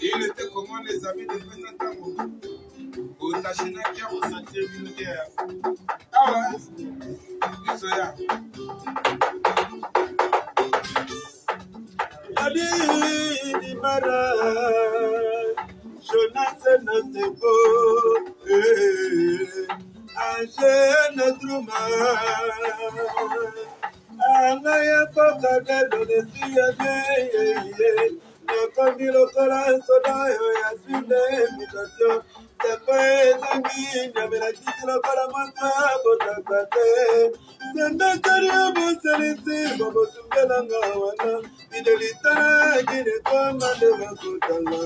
Il était comment les amis de Pesantamo? Au Tachinakia, au sentier militaire. Ah ouais, ils sont là. Yadi Mara, Jonas Natebo, Angèle Truman, Anaya Coca de Donesia, Camilo Corazon, Yasune, Mutation, Tepe, Zangina, Melachino Caramanta, Botacate, Zendakaria, Boselisi, Bobo Sungalanga, Fidelita, Guinea, de la Cotala,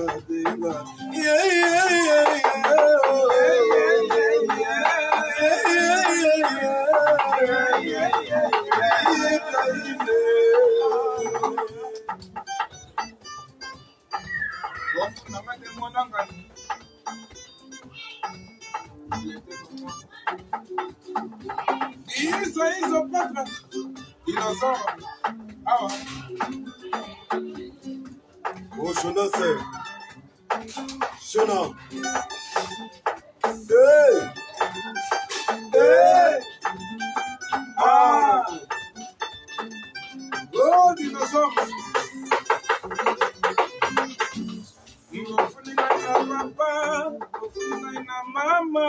Ils ont pas de ils en sont. Ah ouais. Oh, Shona, c'est Shona. Ah. Oh, dinosaures. Ngofuni na papa, ngofuni na mama,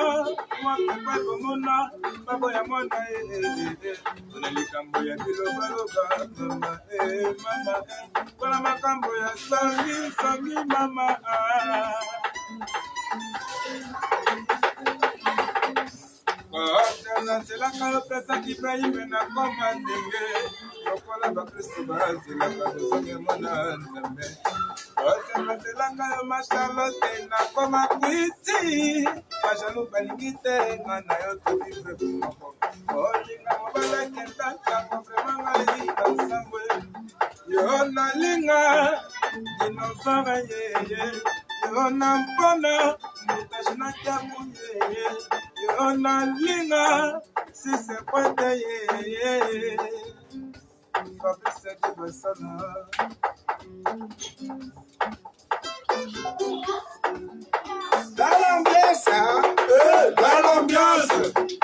mwakapa komona, babo ya mona tunalikambo ya biloba mama mama kuna makambo ya sangi mama nazelaka pesa kibrahime na koma ndenge lokola bakristu bazelaka bozonge mona nzambe nazelaka yo mashalote na koma kwiti majalo balingi te nga na yo tobivre moko olinga mobala kentatako vraimen ngai basambwe yo nalinga dinosore yeye yo na mpona mutajinakiamu yeye yo nalinga sisekwete yeye Fabrice Dibasana Dans l'ambiance,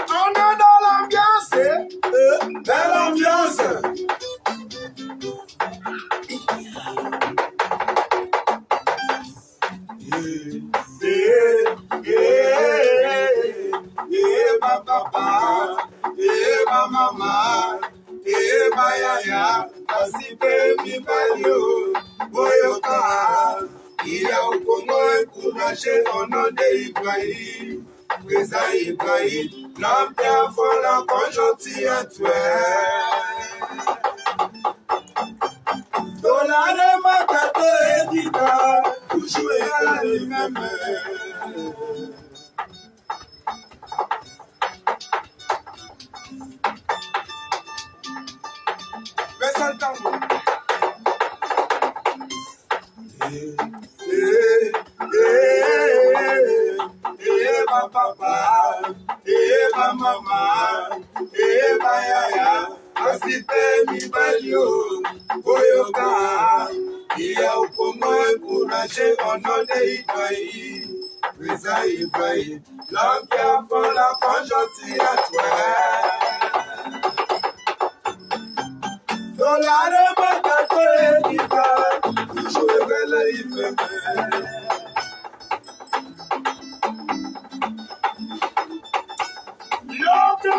on est dans l'ambiance, dans l'ambiance. Papa, ma mama, ma yaya, asipe mi balio, boyoka. Il y a au Congo un courage au nom d'Ibrahim. Président Ibrahim, l'homme bien fort, la conjoncture à toi. Dolare makato edita, toujours à la même. Ma papa, ma mama, ma yaya, asite mi balio, boyoka, iya ukomo ekuraje onode ibayi, reza ibayi, l'enquête pour la conjoncture à toi. Dolare matato edita, toujours belle ifeme. Yo!